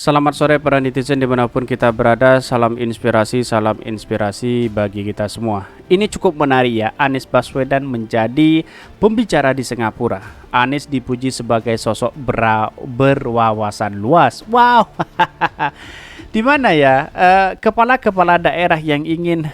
Selamat sore para netizen dimanapun kita berada. Salam inspirasi bagi kita semua. Ini cukup menarik ya, Anies Baswedan menjadi pembicara di Singapura. Anies dipuji sebagai sosok berwawasan luas. Wow. Di mana ya kepala-kepala daerah yang ingin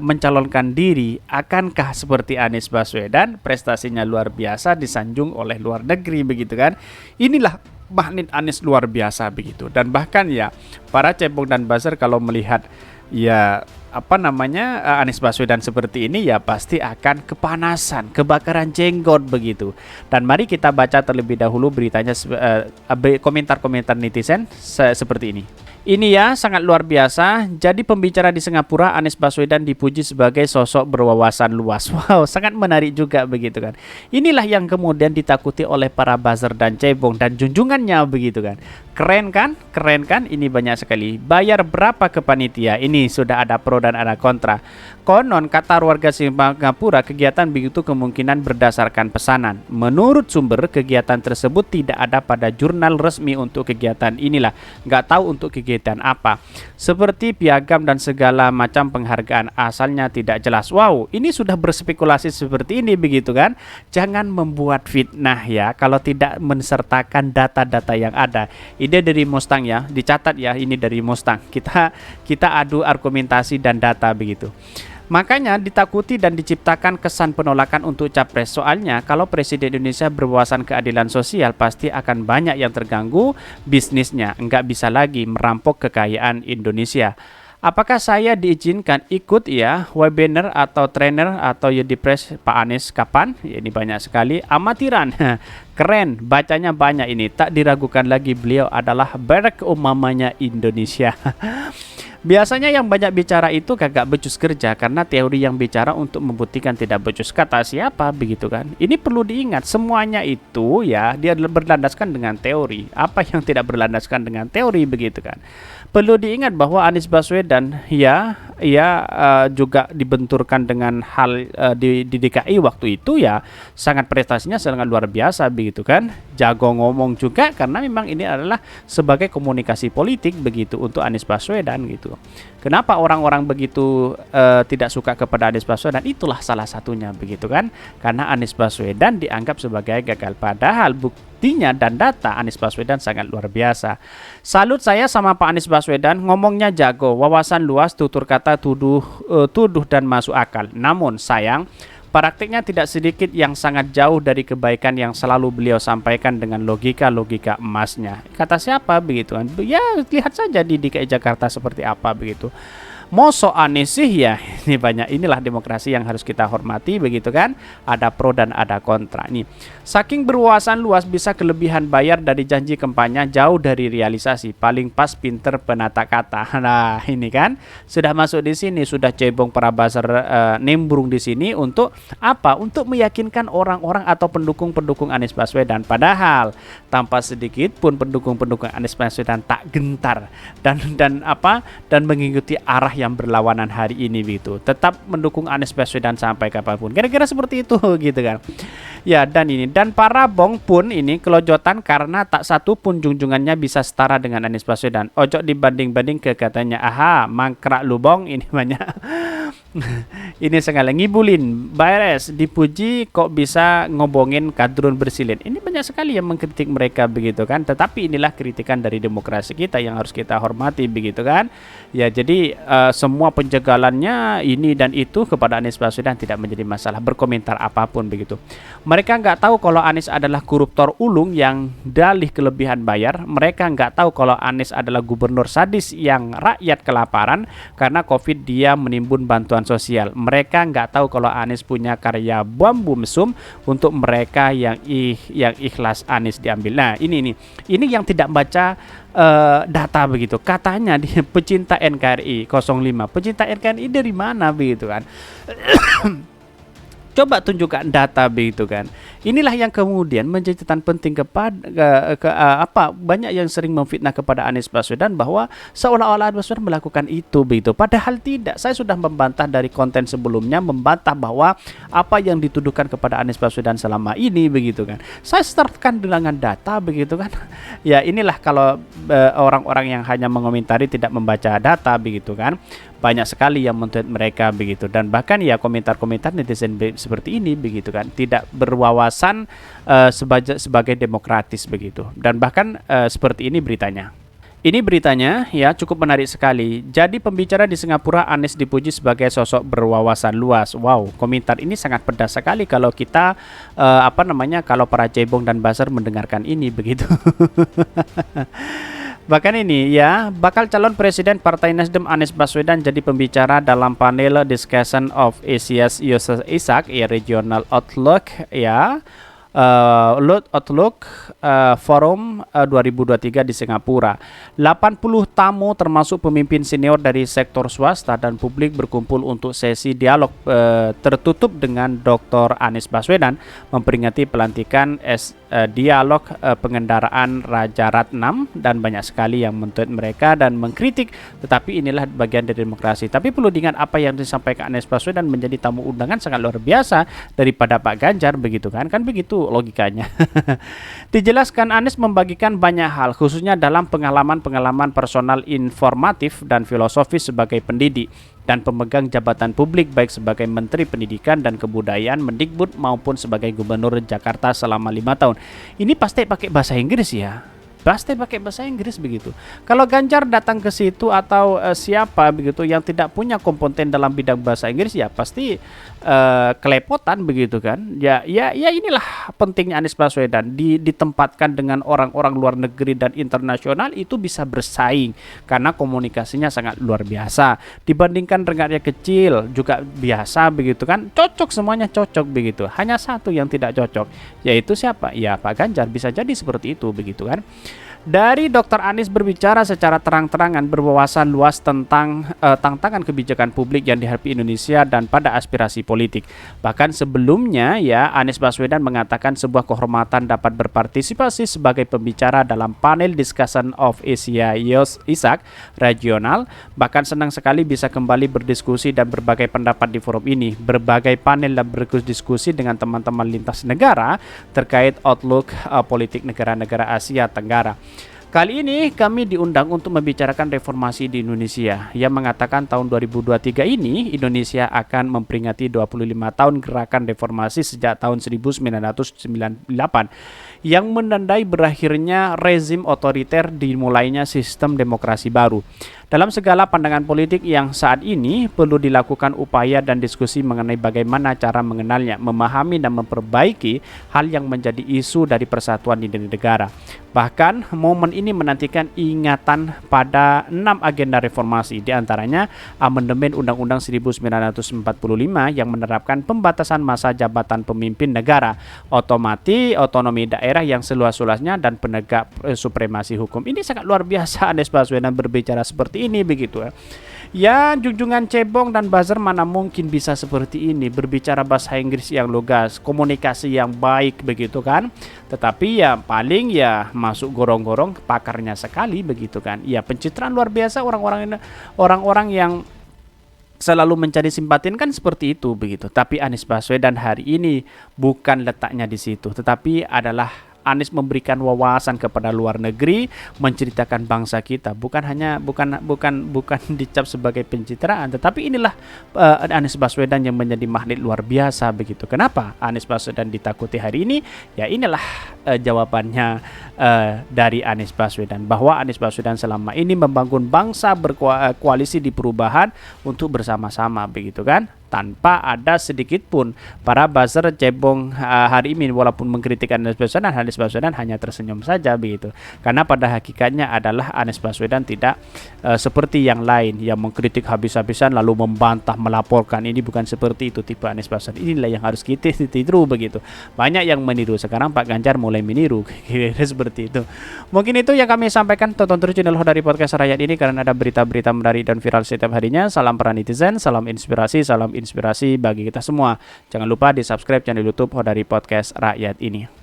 mencalonkan diri, akankah seperti Anies Baswedan, prestasinya luar biasa disanjung oleh luar negeri begitu kan? Inilah magnet Anies luar biasa begitu. Dan bahkan ya para cebong dan buzzer kalau melihat ya Anies Baswedan seperti ini ya pasti akan kepanasan, kebakaran jenggot begitu. Dan mari kita baca terlebih dahulu beritanya, komentar-komentar netizen seperti ini. Ini ya sangat luar biasa. Jadi pembicara di Singapura, Anies Baswedan dipuji sebagai sosok berwawasan luas. Wow, sangat menarik juga begitu kan. Inilah yang kemudian ditakuti oleh para buzzer dan cebong dan junjungannya begitu kan. Keren kan? Keren kan? Ini banyak sekali. Bayar berapa ke panitia? Ini sudah ada pro dan ada kontra. Konon kata warga Singapura, kegiatan begitu kemungkinan berdasarkan pesanan. Menurut sumber, kegiatan tersebut tidak ada pada jurnal resmi untuk kegiatan inilah. Nggak tahu untuk kegiatan apa. Seperti piagam dan segala macam penghargaan asalnya tidak jelas. Wow, ini sudah berspekulasi seperti ini begitu kan? Jangan membuat fitnah ya kalau tidak mensertakan data-data yang ada. Ide dari Mustang ya, dicatat ya, ini dari Mustang. Kita adu argumentasi dan data begitu. Makanya ditakuti dan diciptakan kesan penolakan untuk capres. Soalnya kalau Presiden Indonesia berwawasan keadilan sosial pasti akan banyak yang terganggu bisnisnya. Enggak bisa lagi merampok kekayaan Indonesia. Apakah saya diizinkan ikut ya webinar atau trainer atau Yudipres Pak Anies kapan? Ya, ini banyak sekali. Amatiran. Keren, bacanya banyak ini. Tak diragukan lagi beliau adalah Barack Obamanya Indonesia. Biasanya yang banyak bicara itu kagak becus kerja karena teori yang bicara untuk membuktikan tidak becus. Kata siapa begitu kan? Ini perlu diingat, semuanya itu ya dia berlandaskan dengan teori. Apa yang tidak berlandaskan dengan teori begitu kan? Perlu diingat bahwa Anies Baswedan juga dibenturkan dengan hal di DKI waktu itu ya sangat prestasinya sangat luar biasa begitu kan? Jago ngomong juga karena memang ini adalah sebagai komunikasi politik begitu untuk Anies Baswedan gitu. Kenapa orang-orang begitu tidak suka kepada Anies Baswedan? Itulah salah satunya begitu kan? Karena Anies Baswedan dianggap sebagai gagal, padahal buktinya dan data Anies Baswedan sangat luar biasa. Salut saya sama Pak Anies Baswedan, ngomongnya jago, wawasan luas, tutur kata tuduh dan masuk akal. Namun sayang, praktiknya tidak sedikit yang sangat jauh dari kebaikan yang selalu beliau sampaikan dengan logika-logika emasnya. Kata siapa begitu kan? Ya lihat saja di DKI Jakarta seperti apa begitu. Mosok Anies sih ya, ini banyak, inilah demokrasi yang harus kita hormati begitu kan. Ada pro dan ada kontra nih. Saking berwawasan luas bisa kelebihan bayar dari janji kampanye jauh dari realisasi. Paling pas pinter penata kata. Nah ini kan sudah masuk di sini, sudah cebong para buzzer nimbrung di sini untuk apa? Untuk meyakinkan orang-orang atau pendukung-pendukung Anies Baswedan. Padahal tanpa sedikit pun pendukung-pendukung Anies Baswedan tak gentar dan mengikuti arah yang berlawanan hari ini gitu. Tetap mendukung Anies Baswedan sampai kapanpun. Kira-kira seperti itu gitu kan. Ya dan para bong pun ini kelojotan karena tak satu pun junjungannya bisa setara dengan Anies Baswedan. Ojo dibanding-banding ke katanya. Aha, mangkrak lu bong, ini banyak. Ini sekali ngibulin. Bares dipuji kok bisa ngobongin kadrun bersilin. Ini banyak sekali yang mengkritik mereka begitu kan. Tetapi inilah kritikan dari demokrasi kita yang harus kita hormati begitu kan. Ya jadi semua penjagalannya ini dan itu kepada Anies Baswedan tidak menjadi masalah, berkomentar apapun begitu. Mereka nggak tahu kalau Anies adalah koruptor ulung yang dalih kelebihan bayar. Mereka nggak tahu kalau Anies adalah gubernur sadis yang rakyat kelaparan karena COVID dia menimbun bantuan sosial. Mereka nggak tahu kalau Anies punya karya bambu mesum untuk mereka yang ikhlas Anies diambil. Nah ini yang tidak baca data begitu. Katanya dia pecinta NKRI 05. Pecinta NKRI dari mana begitu kan? Coba tunjukkan data begitu kan. Inilah yang kemudian menjadi catatan penting kepada banyak yang sering memfitnah kepada Anies Baswedan bahwa seolah-olah Anies Baswedan melakukan itu begitu. Padahal tidak. Saya sudah membantah dari konten sebelumnya, membantah bahwa apa yang dituduhkan kepada Anies Baswedan selama ini begitu kan. Saya startkan dengan data begitu kan. Ya inilah kalau orang-orang yang hanya mengomentari tidak membaca data begitu kan. Banyak sekali yang men-tweet mereka begitu, dan bahkan ya komentar-komentar netizen seperti ini begitu kan, tidak berwawasan sebagai demokratis begitu, dan bahkan seperti ini beritanya. Ini beritanya ya cukup menarik sekali. Jadi pembicara di Singapura, Anies dipuji sebagai sosok berwawasan luas. Wow, komentar ini sangat pedas sekali kalau kita kalau para cebong dan buzzer mendengarkan ini begitu. Bahkan ini ya, bakal calon presiden Partai Nasdem Anies Baswedan jadi pembicara dalam panel Discussion of Asia's Youth ISAC ya, Regional Outlook ya. Forum 2023 di Singapura. 80 tamu termasuk pemimpin senior dari sektor swasta dan publik berkumpul untuk sesi dialog tertutup dengan Dr. Anies Baswedan memperingati pelantikan dialog pengendaraan Raja Ratnam, dan banyak sekali yang men-tweet mereka dan mengkritik, tetapi inilah bagian dari demokrasi. Tapi perlu diingat apa yang disampaikan Anies Baswedan menjadi tamu undangan sangat luar biasa daripada Pak Ganjar begitu kan begitu logikanya. Dijelaskan Anies membagikan banyak hal khususnya dalam pengalaman personal informatif dan filosofis sebagai pendidik dan pemegang jabatan publik baik sebagai Menteri Pendidikan dan Kebudayaan Mendikbud maupun sebagai Gubernur Jakarta selama 5 tahun. Ini pasti pakai bahasa Inggris ya. Pasti pakai bahasa Inggris begitu. Kalau Ganjar datang ke situ atau siapa begitu yang tidak punya kompeten dalam bidang bahasa Inggris, ya pasti kelepotan begitu kan. Ya inilah pentingnya Anies Baswedan ditempatkan dengan orang-orang luar negeri dan internasional, itu bisa bersaing karena komunikasinya sangat luar biasa. Dibandingkan dengannya kecil juga biasa begitu kan. Cocok, semuanya cocok begitu. Hanya satu yang tidak cocok, yaitu siapa? Ya Pak Ganjar. Bisa jadi seperti itu begitu kan. Dari Dr. Anies berbicara secara terang-terangan berwawasan luas tentang tantangan kebijakan publik yang dihadapi Indonesia dan pada aspirasi politik. Bahkan sebelumnya ya, Anies Baswedan mengatakan sebuah kehormatan dapat berpartisipasi sebagai pembicara dalam panel Discussion of Asia Youth ISAC regional. Bahkan senang sekali bisa kembali berdiskusi dan berbagai pendapat di forum ini. Berbagai panel dan berdiskusi dengan teman-teman lintas negara terkait outlook politik negara-negara Asia Tenggara. Kali ini kami diundang untuk membicarakan reformasi di Indonesia yang mengatakan tahun 2023 ini Indonesia akan memperingati 25 tahun gerakan reformasi sejak tahun 1998 yang menandai berakhirnya rezim otoriter, dimulainya sistem demokrasi baru. Dalam segala pandangan politik yang saat ini perlu dilakukan upaya dan diskusi mengenai bagaimana cara mengenalnya, memahami dan memperbaiki hal yang menjadi isu dari persatuan di negara. Bahkan momen ini menantikan ingatan pada 6 agenda reformasi, diantaranya amandemen Undang-Undang 1945 yang menerapkan pembatasan masa jabatan pemimpin negara, otonomi daerah yang seluas-luasnya, dan penegak supremasi hukum. Ini sangat luar biasa Anies Baswedan berbicara seperti ini begitu ya. Ya, junjungan cebong dan buzzer mana mungkin bisa seperti ini, berbicara bahasa Inggris yang lugas, komunikasi yang baik begitu kan. Tetapi ya paling ya masuk gorong-gorong pakarnya sekali begitu kan. Ya pencitraan luar biasa orang-orang yang selalu mencari simpatin kan seperti itu begitu. Tapi Anies Baswedan hari ini bukan letaknya di situ, tetapi adalah Anies memberikan wawasan kepada luar negeri, menceritakan bangsa kita, bukan dicap sebagai pencitraan, tetapi inilah Anies Baswedan yang menjadi magnet luar biasa begitu. Kenapa Anies Baswedan ditakuti hari ini? Ya inilah jawabannya dari Anies Baswedan, bahwa Anies Baswedan selama ini membangun bangsa berkoalisi di perubahan untuk bersama-sama begitu kan, tanpa ada sedikit pun para buzzer cebong hari ini walaupun mengkritik Anies Baswedan hanya tersenyum saja begitu. Karena pada hakikatnya adalah Anies Baswedan tidak seperti yang lain yang mengkritik habis-habisan lalu membantah, melaporkan. Ini bukan seperti itu tipe Anies Baswedan. Inilah yang harus kita tiru begitu. Banyak yang meniru, sekarang Pak Ganjar mulai meniru seperti itu. Mungkin itu yang kami sampaikan. Tonton terus channel dari podcast Rakyat ini karena ada berita-berita menarik dan viral setiap harinya. Salam para netizen, salam inspirasi, salam inspirasi bagi kita semua. Jangan lupa di subscribe channel YouTube Hodari Podcast Rakyat ini.